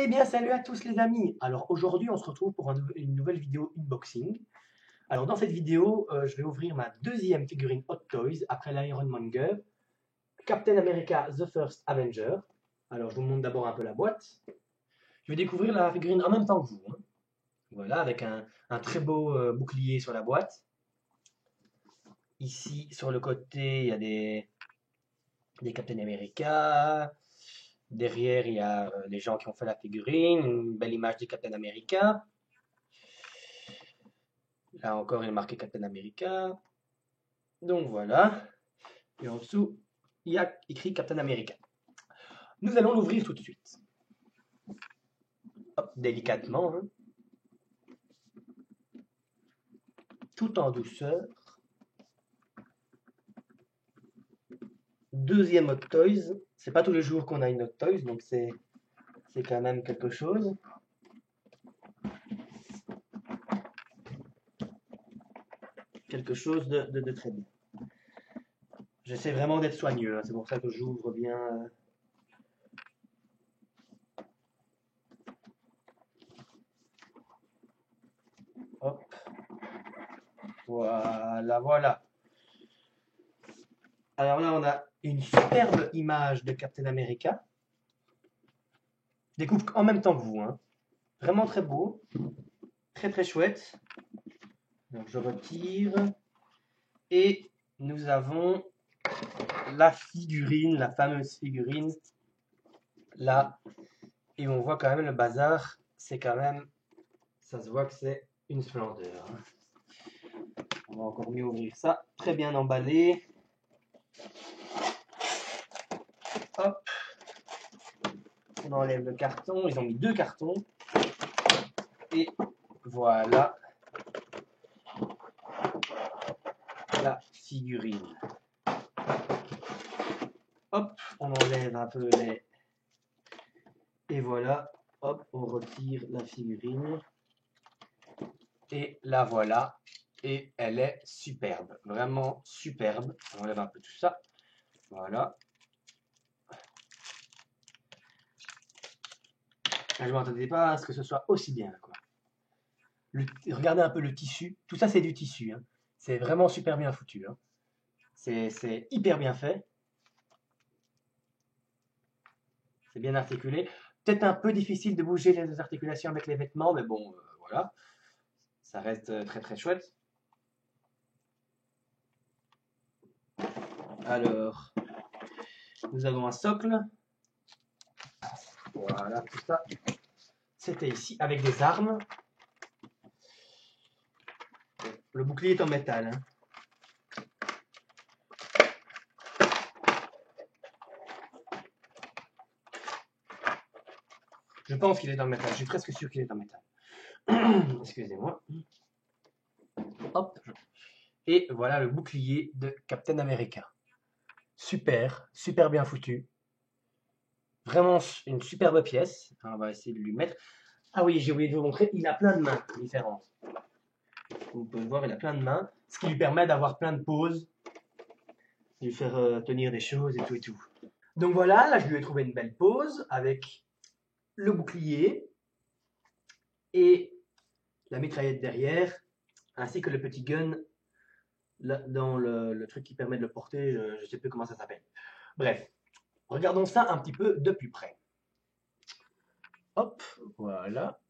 Eh bien, salut à tous les amis. Alors aujourd'hui, on se retrouve pour une nouvelle vidéo unboxing. Alors dans cette vidéo, je vais ouvrir ma deuxième figurine Hot Toys après l'Iron Monger, Captain America The First Avenger. Alors je vous montre d'abord un peu la boîte. Je vais découvrir la figurine en même temps que vous, hein. Voilà, avec un très beau bouclier sur la boîte. Ici, sur le côté, il y a des Captain America. Derrière, il y a les gens qui ont fait la figurine, une belle image du Captain America. Là encore, il est marqué Captain America. Donc voilà. Et en dessous, il y a écrit Captain America. Nous allons l'ouvrir tout de suite. Hop, délicatement, hein. Tout en douceur. Deuxième Hot Toys. C'est pas tous les jours qu'on a une Hot Toys, donc c'est quand même quelque chose. Quelque chose de très bien. J'essaie vraiment d'être soigneux, hein. C'est pour ça que j'ouvre bien. Hop. Voilà, voilà. Alors là, on a une superbe image de Captain America. Je découvre en même temps que vous, hein. Vraiment très beau. Très très chouette. Donc je retire. Et nous avons la figurine, la fameuse figurine. Là. Et on voit quand même le bazar. C'est quand même. Ça se voit que c'est une splendeur, hein. On va encore mieux ouvrir ça. Très bien emballé. Hop. On enlève le carton. Ils ont mis deux cartons. Et voilà la figurine. Hop, on enlève un peu les... Et voilà, hop, on retire la figurine. Et la voilà. Et elle est superbe, vraiment superbe. On enlève un peu tout ça. Voilà. Je ne m'attendais pas à ce que ce soit aussi bien, quoi. Regardez un peu le tissu. Tout ça, c'est du tissu, hein. C'est vraiment super bien foutu, hein. C'est hyper bien fait. C'est bien articulé. Peut-être un peu difficile de bouger les articulations avec les vêtements, mais bon, voilà. Ça reste très très chouette. Alors, nous avons un socle. Voilà, tout ça. C'était ici, avec des armes. Le bouclier est en métal, hein. Je pense qu'il est en métal. Je suis presque sûr qu'il est en métal. Excusez-moi. Hop. Et voilà le bouclier de Captain America. Super, super bien foutu. Vraiment une superbe pièce. On va essayer de lui mettre. Ah oui, j'ai oublié de vous montrer. Il a plein de mains différentes. Vous pouvez le voir, il a plein de mains. Ce qui lui permet d'avoir plein de poses. Lui faire tenir des choses et tout et tout. Donc voilà, là je lui ai trouvé une belle pose avec le bouclier et la mitraillette derrière, ainsi que le petit gun là, dans le truc qui permet de le porter, je ne sais plus comment ça s'appelle. Bref, regardons ça un petit peu de plus près. Hop, voilà.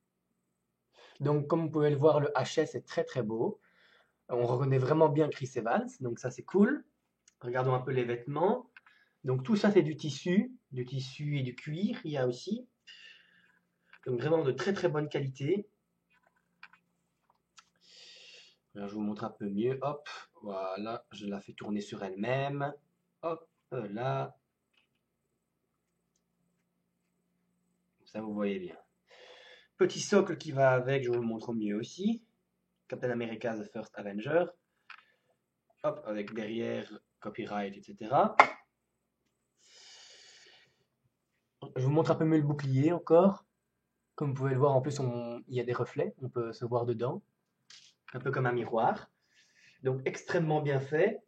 Donc comme vous pouvez le voir, le HS est très très beau. On reconnaît vraiment bien Chris Evans, donc ça c'est cool. Regardons un peu les vêtements. Donc tout ça c'est du tissu et du cuir, il y a aussi. Donc vraiment de très très bonne qualité. Là, je vous montre un peu mieux. Hop, voilà, je la fais tourner sur elle-même. Hop, là. Ça, vous voyez bien. Petit socle qui va avec, je vous le montre mieux aussi. Captain America The First Avenger. Hop, avec derrière copyright, etc. Je vous montre un peu mieux le bouclier encore. Comme vous pouvez le voir, en plus, il y a des reflets. On peut se voir dedans. Un peu comme un miroir. Donc, extrêmement bien fait.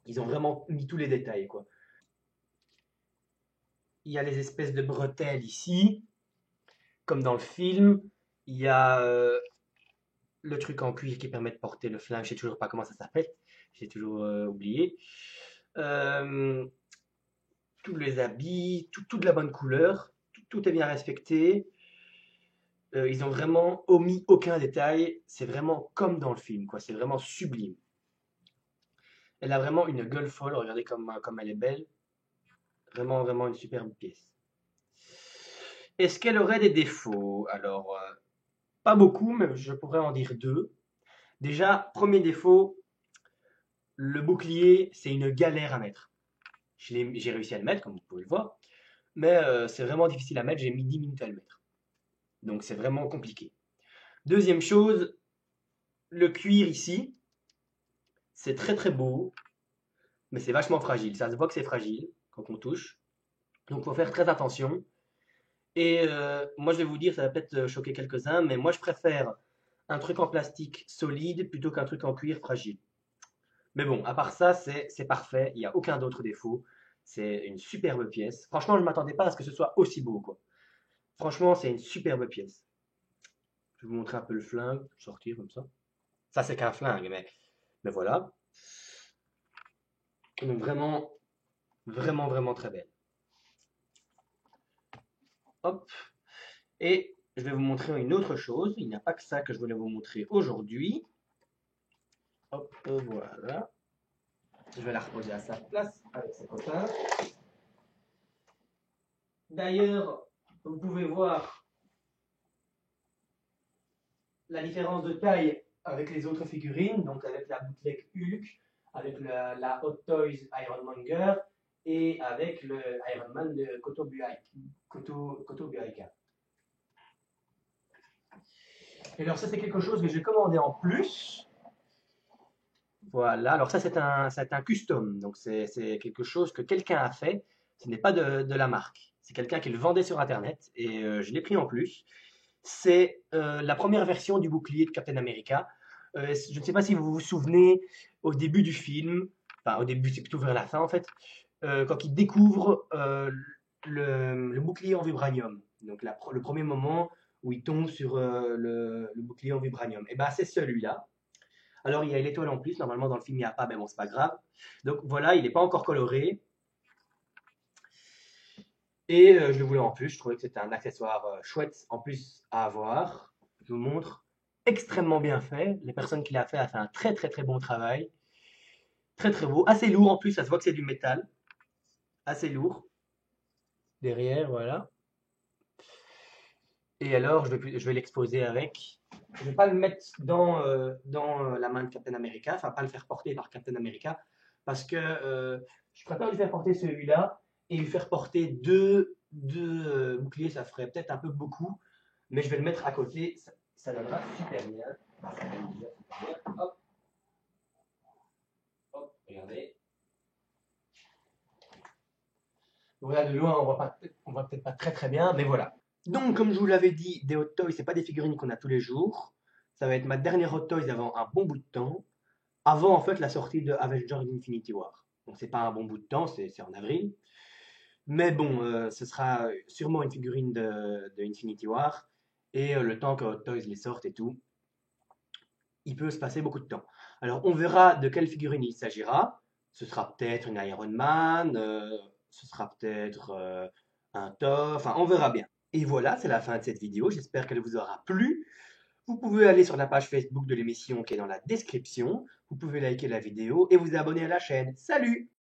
Ils ont vraiment mis tous les détails, quoi. il y a les espèces de bretelles ici, comme dans le film. Il y a le truc en cuir qui permet de porter le flingue. Je sais toujours pas comment ça s'appelle. J'ai toujours oublié. Euh, tous les habits, tout de la bonne couleur. Tout est bien respecté. Ils ont vraiment omis aucun détail. C'est vraiment comme dans le film, quoi. C'est vraiment sublime. Elle a vraiment une gueule folle. Regardez comme elle est belle. Vraiment, vraiment une superbe pièce. Est-ce qu'elle aurait des défauts? Alors, pas beaucoup, mais je pourrais en dire deux. Déjà, premier défaut, le bouclier, c'est une galère à mettre. J'ai réussi à le mettre, comme vous pouvez le voir, mais c'est vraiment difficile à mettre. J'ai mis 10 minutes à le mettre. Donc, c'est vraiment compliqué. Deuxième chose, le cuir ici, c'est très très beau, mais c'est vachement fragile. Ça se voit que c'est fragile quand on touche. Donc, il faut faire très attention. Et moi, je vais vous dire, ça va peut-être choquer quelques-uns, mais moi, je préfère un truc en plastique solide plutôt qu'un truc en cuir fragile. Mais bon, à part ça, c'est parfait. Il n'y a aucun autre défaut. C'est une superbe pièce. Franchement, je ne m'attendais pas à ce que ce soit aussi beau, quoi. Franchement, c'est une superbe pièce. Je vais vous montrer un peu le flingue, sortir comme ça. Ça, c'est qu'un flingue, mais voilà. Donc vraiment, vraiment, vraiment très belle. Hop. Et je vais vous montrer une autre chose. Il n'y a pas que ça que je voulais vous montrer aujourd'hui. Hop, voilà. Je vais la reposer à sa place avec ses copains. D'ailleurs, vous pouvez voir la différence de taille avec les autres figurines, donc avec la bootleg Hulk, avec la Hot Toys Ironmonger et avec le Iron Man de Koto Buaika. Et alors ça c'est quelque chose que j'ai commandé en plus. Voilà, alors ça c'est un custom, donc c'est quelque chose que quelqu'un a fait, ce n'est pas de la marque, c'est quelqu'un qui le vendait sur internet et je l'ai pris en plus. C'est la première version du bouclier de Captain America. Je ne sais pas si vous vous souvenez, au début du film, enfin au début c'est plutôt vers la fin en fait, quand il découvre le bouclier en vibranium, donc le premier moment où il tombe sur le bouclier en vibranium, et ben c'est celui-là. Alors, il y a l'étoile en plus. Normalement, dans le film, il n'y a pas, mais bon, c'est pas grave. Donc voilà, il n'est pas encore coloré. Et je le voulais en plus. Je trouvais que c'était un accessoire chouette en plus à avoir. Je vous montre. Extrêmement bien fait. Les personnes qui l'ont fait a fait un très très très bon travail. Très très beau. Assez lourd en plus. Ça se voit que c'est du métal. Assez lourd. Derrière, voilà. Et alors, je vais l'exposer avec. Je ne vais pas le mettre dans la main de Captain America, enfin pas le faire porter par Captain America, parce que je préfère lui faire porter celui-là et lui faire porter deux boucliers, ça ferait peut-être un peu beaucoup, mais je vais le mettre à côté, ça donnera super bien. Hop, hop, regardez. Voilà, de loin, on voit peut-être pas très très bien, mais voilà. Donc, comme je vous l'avais dit, des Hot Toys, c'est pas des figurines qu'on a tous les jours. Ça va être ma dernière Hot Toys avant un bon bout de temps. Avant, en fait, la sortie de Avengers Infinity War. Donc, c'est pas un bon bout de temps, c'est en avril. Mais bon, ce sera sûrement une figurine de Infinity War. Et le temps que Hot Toys les sortent et tout, il peut se passer beaucoup de temps. Alors, on verra de quelle figurine il s'agira. Ce sera peut-être une Iron Man, ce sera peut-être un Thor, enfin, on verra bien. Et voilà, c'est la fin de cette vidéo. J'espère qu'elle vous aura plu. Vous pouvez aller sur la page Facebook de l'émission qui est dans la description. Vous pouvez liker la vidéo et vous abonner à la chaîne. Salut!